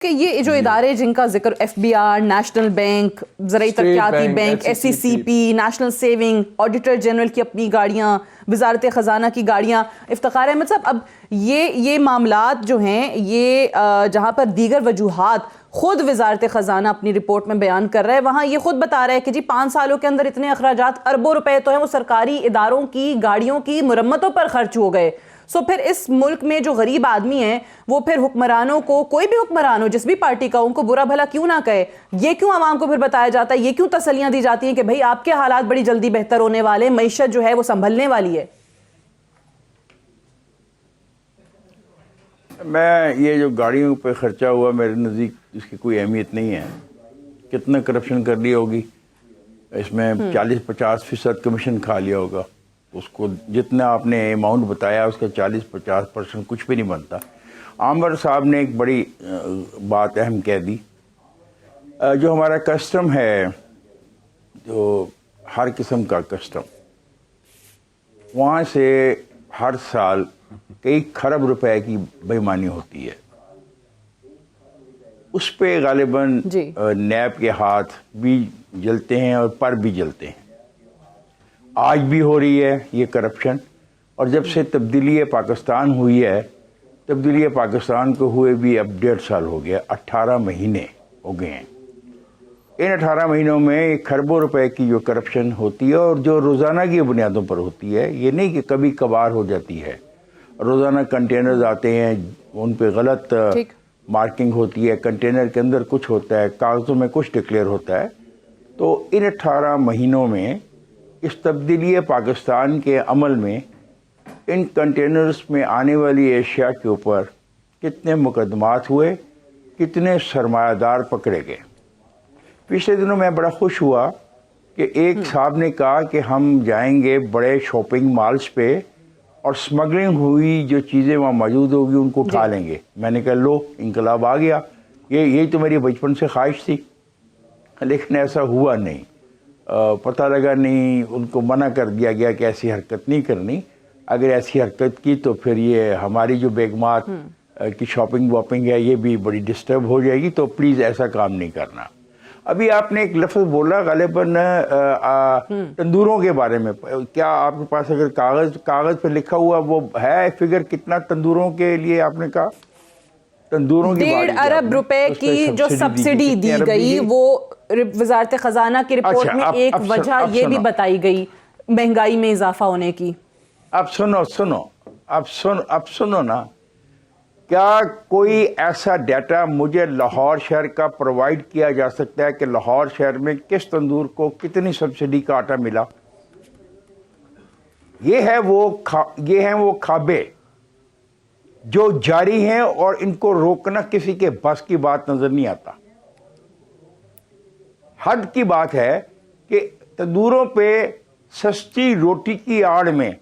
कि ये जो इदारे जिनका जिक्र FBR, नेशनल बैंक, ज़राई तरक्याती bank, SCCP, national saving, auditor general की अपनी गाड़ियाँ, वजारत ख़जाना की गाड़ियाँ, इफ्तिखार अहमद साहब, अब ये मामलात जो हैं ये जहाँ पर दीगर वजूहात खुद वजारत ख़जाना अपनी रिपोर्ट में बयान कर रहा है, वहाँ ये खुद बता रहा है कि जी 5 सालों के अंदर इतने अखराजात अरबों रुपए तो हैं वो सरकारी इदारों की गाड़ियों की मुरम्मतों पर खर्च हो गए। सो फिर इस मुल्क में जो गरीब आदमी है वो फिर हुक्मरानों को, कोई भी हुक्मरान हो जिस भी पार्टी का, उनको बुरा भला क्यों ना कहे, ये क्यों आवाम को फिर बताया जाता है, ये क्यों तसल्लियां दी जाती हैं कि भाई आपके हालात बड़ी जल्दी बेहतर होने वाले, मईशत जो है वो संभलने वाली है। मैं ये जो गाड़ियों पे खर्चा हुआ मेरे नज़दीक इसकी कोई अहमियत नहीं है। कितना करप्शन कर लिया होगी इसमें, 40-50% कमीशन खा लिया होगा। उसको जितना आपने अमाउंट बताया उसका 40-50% कुछ भी नहीं बनता। आमर साहब ने एक बड़ी बात अहम कह दी। जो हमारा कस्टम है, जो हर किस्म का कस्टम, वहाँ से हर साल कई खरब रुपए की बेईमानी होती है। उस पे गालिबन नैब के हाथ भी जलते हैं और पर भी जलते हैं। आज भी हो रही है ये करप्शन, और जब से तब्दीली पाकिस्तान हुई है, तब्दीली पाकिस्तान को हुए भी अब 1.5 साल हो गया, 18 महीने हो गए हैं। इन 18 महीनों में खरबों रुपए की जो करप्शन होती है और जो रोज़ाना की बुनियादों पर होती है, ये नहीं कि कभी कभार हो जाती है। रोज़ाना कंटेनर्स आते हैं, उन पे गलत मार्किंग होती है, कंटेनर के अंदर कुछ होता है, कागज़ों में कुछ डिक्लेयर होता है। तो इन 18 महीनों में इस तब्दीली पाकिस्तान के अमल में इन कंटेनर्स में आने वाली एशिया के ऊपर कितने मुकदमात हुए, कितने सरमायादार पकड़े गए। पिछले दिनों मैं बड़ा खुश हुआ कि एक साहब ने कहा कि हम जाएंगे बड़े शॉपिंग मॉल्स पे और स्मगलिंग हुई जो चीज़ें वहाँ मौजूद होगी उनको उठा लेंगे। मैंने कहा लो, इनकलाब आ गया। यही तो मेरी बचपन से ख्वाहिश थी, लेकिन ऐसा हुआ नहीं। पता लगा नहीं, उनको मना कर दिया गया कि ऐसी हरकत नहीं करनी। अगर ऐसी हरकत की तो फिर ये हमारी जो बेगमात की शॉपिंग वॉपिंग है ये भी बड़ी डिस्टर्ब हो जाएगी, तो प्लीज़ ऐसा काम नहीं करना। अभी आपने एक लफ्ज़ बोला गालिबन तंदूरों के बारे में, क्या आपके पास अगर कागज़ पे लिखा हुआ वो है फिगर कितना तंदूरों के लिए आपने कहा? तंदूरों की 1.5 अरब रुपए की जो सब्सिडी दी गई वो वजारत खजाना की रिपोर्ट में एक वजह ये भी बताई गई महंगाई में इजाफा होने की। अब सुनो ना, क्या कोई ऐसा डाटा मुझे लाहौर शहर का प्रोवाइड किया जा सकता है कि लाहौर शहर में किस तंदूर को कितनी सब्सिडी का आटा मिला? ये है वो खाबे जो जारी हैं और इनको रोकना किसी के बस की बात नजर नहीं आता। हद की बात है कि तंदूरों पे सस्ती रोटी की आड़ में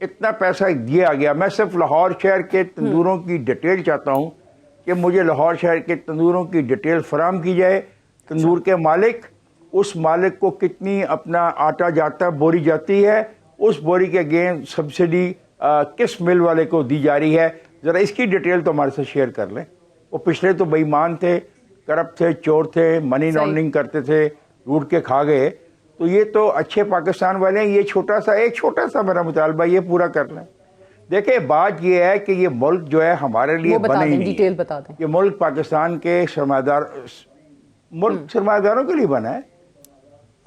इतना पैसा दिया गया। मैं सिर्फ लाहौर शहर के तंदूरों की डिटेल चाहता हूं कि मुझे लाहौर शहर के तंदूरों की डिटेल फराम की जाए। तंदूर के मालिक, उस मालिक को कितनी अपना आटा जाता है, बोरी जाती है, उस बोरी के अगेंस्ट सब्सिडी किस मिल वाले को दी जा रही है, ज़रा इसकी डिटेल तो हमारे साथ शेयर कर लें। वो पिछले तो बेईमान थे, करप्ट थे, चोर थे, मनी लॉन्ड्रिंग करते थे, लूट के खा गए। तो ये तो अच्छे पाकिस्तान वाले हैं। ये एक छोटा सा मेरा मुतालबा ये पूरा कर लें। देखिए बात ये है कि ये मुल्क जो है हमारे लिए बना ही नहीं है। ये मुल्क पाकिस्तान के सरमायादारों के लिए बना है,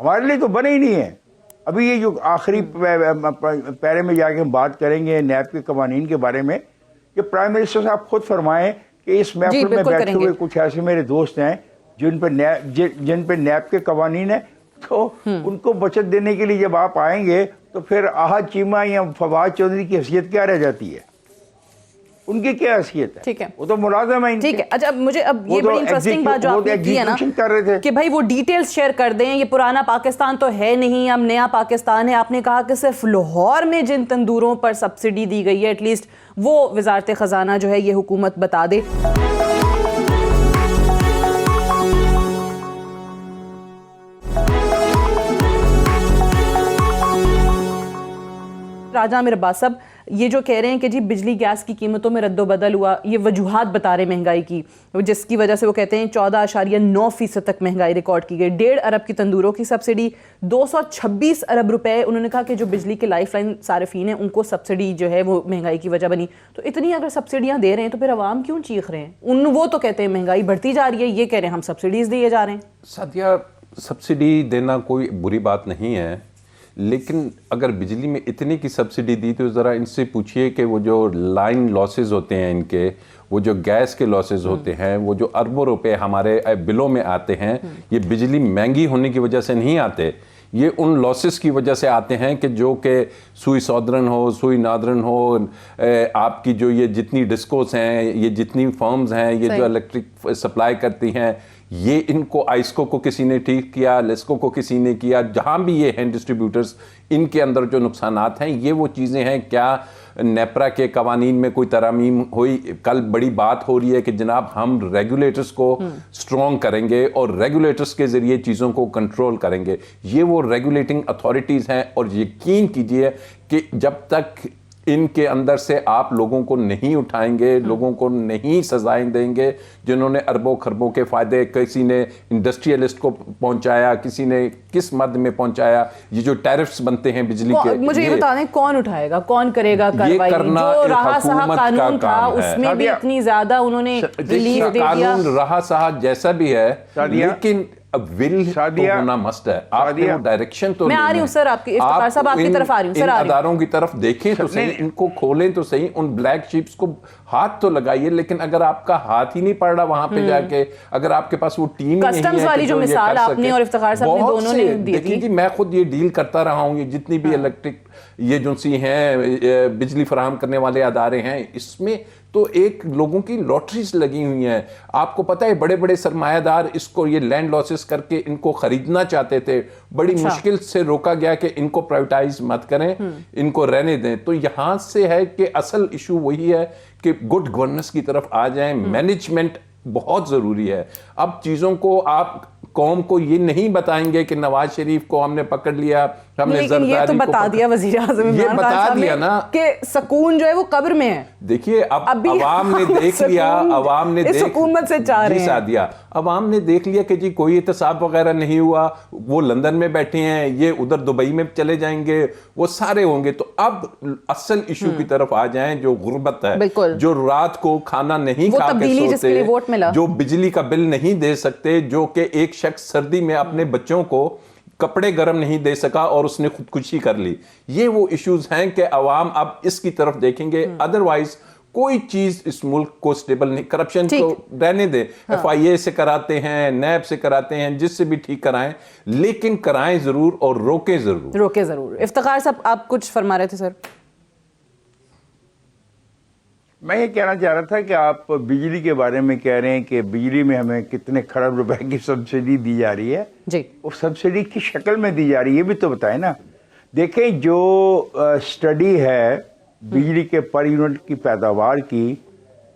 हमारे लिए तो बना ही नहीं है। अभी ये जो आखिरी पैरे में जाके हम बात करेंगे नैब के कवानीन के बारे में, कि प्राइम मिनिस्टर साहब खुद फरमाएं कि इस महफिल में बैठे हुए कुछ ऐसे मेरे दोस्त हैं जिन पे नैब के कवानीन है, तो उनको बचत देने के लिए जब आप आएंगे तो फिर आहद चीमा या फवाद चौधरी की हैसियत क्या रह जाती है? उनकी क्या हैसियत है? ठीक है, वो तो मुलाजिम है। ठीक है, अच्छा मुझे अब ये बड़ी इंटरेस्टिंग बात जो आपने की है ना कर रहे थे कि भाई वो डिटेल्स शेयर कर दें। ये पुराना पाकिस्तान तो है नहीं, अब नया पाकिस्तान है। आपने कहा कि सिर्फ लाहौर में जिन तंदूरों पर सब्सिडी दी गई है एटलीस्ट वो वजारत खजाना जो है ये हुकूमत बता दे। शाहजहां मेरे अब्बास साहब ये जो कह रहे हैं कि जी बिजली गैस की कीमतों में रद्दोबदल हुआ, ये वजूहात बता रहे महंगाई की, जिसकी वजह से वो कहते हैं 14.9% तक महंगाई रिकॉर्ड की गई। 1.5 अरब की तंदूरों की सब्सिडी, 226 अरब रुपए। उन्होंने कहा कि जो बिजली के लाइफलाइन सारिफीन हैं उनको सब्सिडी जो है वो महंगाई की वजह बनी। तो इतनी अगर सब्सिडियां दे रहे हैं तो फिर अवाम क्यों चीख रहे हैं? वो तो कहते हैं महंगाई बढ़ती जा रही है, ये कह रहे हैं हम सब्सिडीज दिए जा रहे हैं। सादिया, सब्सिडी देना कोई बुरी बात नहीं है, लेकिन अगर बिजली में इतनी की सब्सिडी दी तो ज़रा इनसे पूछिए कि वो जो लाइन लॉसेस होते हैं इनके, वो जो गैस के लॉसेस होते हैं, वो जो अरबों रुपए हमारे बिलों में आते हैं, ये बिजली महंगी होने की वजह से नहीं आते, ये उन लॉसेस की वजह से आते हैं कि जो कि सुई सौदरन हो, सुई नादरन हो, आपकी जो ये जितनी डिस्कोस हैं, ये जितनी फर्म्स हैं, ये जो इलेक्ट्रिक सप्लाई करती हैं, ये इनको आइस्को को किसी ने ठीक किया, लेस्को को किसी ने किया, जहां भी ये हैं डिस्ट्रीब्यूटर्स, इनके अंदर जो नुकसानात हैं ये वो चीज़ें हैं। क्या नेपरा के कवानीन में कोई तरामीम हुई? कल बड़ी बात हो रही है कि जनाब हम रेगुलेटर्स को स्ट्रॉन्ग करेंगे और रेगुलेटर्स के जरिए चीज़ों को कंट्रोल करेंगे। ये वो रेगुलेटिंग अथॉरिटीज़ हैं और यकीन कीजिए कि जब तक इनके अंदर से आप लोगों को नहीं उठाएंगे, लोगों को नहीं सजाएं देंगे, जिन्होंने अरबों खरबों के फायदे किसी ने इंडस्ट्रियलिस्ट को पहुंचाया, किसी ने किस मद में पहुंचाया, ये जो टैरिफ्स बनते हैं बिजली के, मुझे ये बता दें कौन उठाएगा, कौन करेगा कार्रवाई? जो रहा सहा कानून था उसमें भी इतनी ज्यादा उन्होंने रिलीफ दे दिया। कानून रहा सहा जैसा भी है, लेकिन विल तो होना मस्ट है। आपने वो डायरेक्शन तो मैं आ रही हूं सर, आपकी इफ्तिखार साहब आपकी तरफ आ रही हूं सर, आ रही हूं। अदारों की तरफ देखें तो सही, इनको खोलें तो सही, उन ब्लैक शीप्स को हाथ तो लगाइए, लेकिन अगर आपका हाथ ही नहीं पड़ रहा वहां पे जाके, अगर आपके पास वो टीम नहीं है, कस्टम्स वाली जो मिसाल आपने और इफ्तिखार साहब ने दोनों ने दी थी। जी, मैं खुद ये डील करता रहा हूं, ये जितनी भी इलेक्ट्रिक ये जो सी हैं बिजली फराहम करने वाले अदारे हैं, इसमें तो एक लोगों की लॉटरीज लगी हुई हैं। आपको पता है बड़े बड़े सरमायादार इसको ये लैंड लॉसेस करके इनको खरीदना चाहते थे, बड़ी मुश्किल से रोका गया कि इनको प्राइवेटाइज मत करें, इनको रहने दें। तो यहां से है कि असल इशू वही है कि गुड गवर्नेंस की तरफ आ जाएं, मैनेजमेंट बहुत जरूरी है। अब चीजों को आप कौम को ये नहीं बताएंगे कि नवाज शरीफ को हमने पकड़ लिया, हमने जरदारी ये तो बता दिया वज़ीर आज़म ये बता दिया ना कि सुकून जो है वो कब्र में है। देखिए अब अवाम ने देख लिया, अवाम ने इस हुकूमत से चाह रहे हैं। सादिया, अवाम ने देख लिया कि जी कोई एहतसाब वगैरह नहीं हुआ, वो लंदन में बैठे हैं, ये उधर दुबई में चले जाएंगे, वो सारे होंगे। तो अब असल इशू की तरफ आ जाएं, जो गुर्बत है, जो रात को खाना नहीं खा के सोते, जो बिजली का बिल नहीं दे सकते, जो कि एक शख्स सर्दी में अपने बच्चों को कपड़े गर्म नहीं दे सका और उसने खुदकुशी कर ली। ये वो इश्यूज हैं कि अवाम अब इसकी तरफ देखेंगे, अदरवाइज कोई चीज इस मुल्क को स्टेबल नहीं। करप्शन को रहने दे, FIA से कराते हैं, नैब से कराते हैं, जिससे भी ठीक कराएं, लेकिन कराएं जरूर और रोकें जरूर। इफ्तिखार साहब आप कुछ फरमा रहे थे सर। मैं ये कहना चाह रहा था कि आप बिजली के बारे में कह रहे हैं कि बिजली में हमें कितने खरब रुपए की सब्सिडी दी जा रही है जी, वो सब्सिडी की शक्ल में दी जा रही है, ये भी तो बताएं ना। देखें, जो स्टडी है बिजली के पर यूनिट की पैदावार की,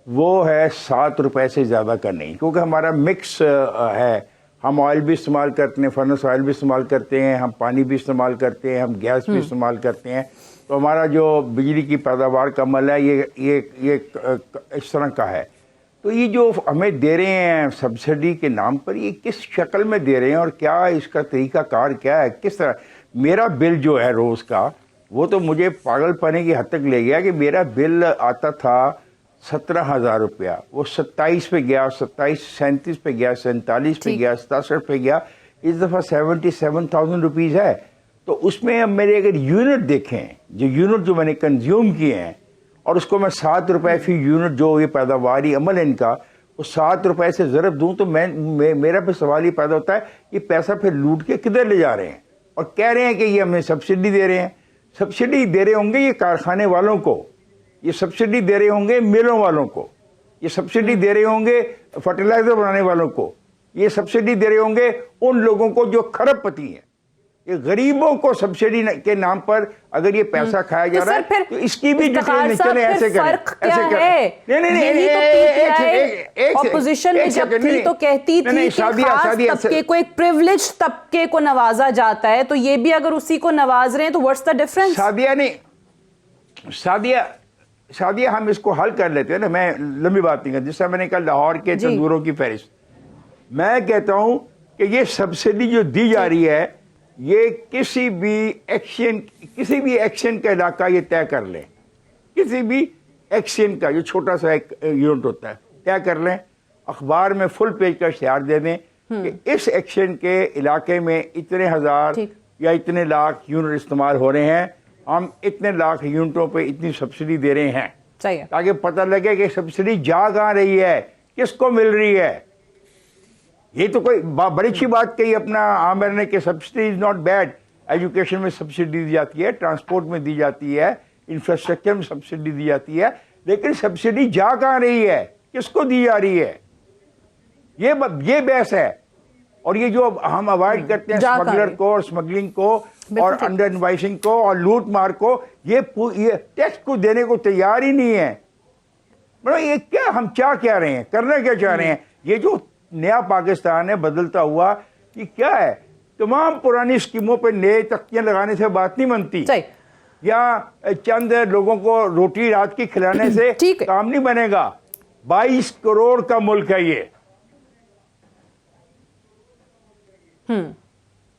वो है 7 रुपए से ज़्यादा का नहीं, क्योंकि हमारा मिक्स है। हम ऑयल भी इस्तेमाल करते हैं, फर्नेस ऑयल भी इस्तेमाल करते हैं, हम पानी भी इस्तेमाल करते हैं, हम गैस भी इस्तेमाल करते हैं। तो हमारा जो बिजली की पैदावार का अमल है ये इस तरह का है। तो ये जो हमें दे रहे हैं सब्सिडी के नाम पर, ये किस शक्ल में दे रहे हैं और क्या इसका तरीकाकार क्या है, किस तरह? मेरा बिल जो है रोज़ का, वो तो मुझे पागलपने की हद तक ले गया कि मेरा बिल आता था 17,000 रुपया, वो 27 पे गया, 37 पे गया, 47 पे गया, 67 पे गया, इस दफ़ा 77,000 रुपीज़ है। तो उसमें अब मेरे अगर यूनिट देखें, जो यूनिट जो मैंने कंज्यूम किए हैं, और उसको मैं 7 रुपए फी यूनिट जो ये पैदावारी अमल है इनका, वो 7 रुपए से ज़रब दूं तो मेरा फिर सवाल ये पैदा होता है, ये पैसा फिर लूट के किधर ले जा रहे हैं? और कह रहे हैं कि ये हमें सब्सिडी दे रहे हैं। सब्सिडी दे रहे होंगे ये कारखाने वालों को, ये सब्सिडी दे रहे होंगे मिलों वालों को, ये सब्सिडी दे रहे होंगे फर्टिलाइजर बनाने वालों को, ये सब्सिडी दे रहे होंगे उन लोगों को जो खरबपति हैं। ये गरीबों को सब्सिडी के नाम पर अगर ये पैसा खाया जा रहा है, तो इसकी भी डिटेल निकले ऐसे करें, ऐसे करें। नहीं, ऑपोजिशन में जब थी तो कहती थी कि खास तबके को, एक प्रिविलेज तबके को नवाजा जाता है, तो ये भी अगर उसी को नवाज रहे हैं तो व्हाट्स द डिफरेंस? सादिया हम इसको हल कर लेते हैं ना, मैं लंबी बात नहीं करता। जिससे मैंने कहा लाहौर के जी। तंदूरों की फहरिस्त, मैं कहता हूं कि ये सब्सिडी जो दी जा रही है, ये किसी भी एक्शन का इलाका ये तय कर लें, किसी भी एक्शन का जो छोटा सा एक यूनिट होता है तय कर लें, अखबार में फुल पेज का इश्तिहार दे दें कि इस एक्शन के इलाके में इतने हजार ठीक। या इतने लाख यूनिट इस्तेमाल हो रहे हैं, हम इतने लाख यूनिटों पे इतनी सब्सिडी दे रहे हैं, सही है। ताकि पता लगे कि सब्सिडी जा कहाँ रही है, किसको मिल रही है। ये तो कोई बड़ी अच्छी बात कही अपना आमिर ने कि subsidy is not bad. Education में सब्सिडी दी जाती है, ट्रांसपोर्ट में दी जाती है, इंफ्रास्ट्रक्चर में सब्सिडी दी जाती है, लेकिन सब्सिडी जा कहाँ रही है, किसको दी जा रही है, ये बहस है। और ये जो हम अवॉइड करते हैं जा कहाँ स्मगलर रही? को और स्मगलिंग को बिल्कुल और ठीक। अंडर इनवाइसिंग को और लूट मार को, ये टैक्स को देने को तैयार ही नहीं है। मतलब ये क्या, हम क्या कह रहे हैं, करना क्या चाह रहे हैं। ये जो नया पाकिस्तान है बदलता हुआ, ये क्या है, तमाम पुरानी स्कीमों पे नए तख्तियां लगाने से बात नहीं बनती, सही। या चंद लोगों को रोटी रात की खिलाने से ठीक है। काम नहीं बनेगा। 22 करोड़ का मुल्क है ये।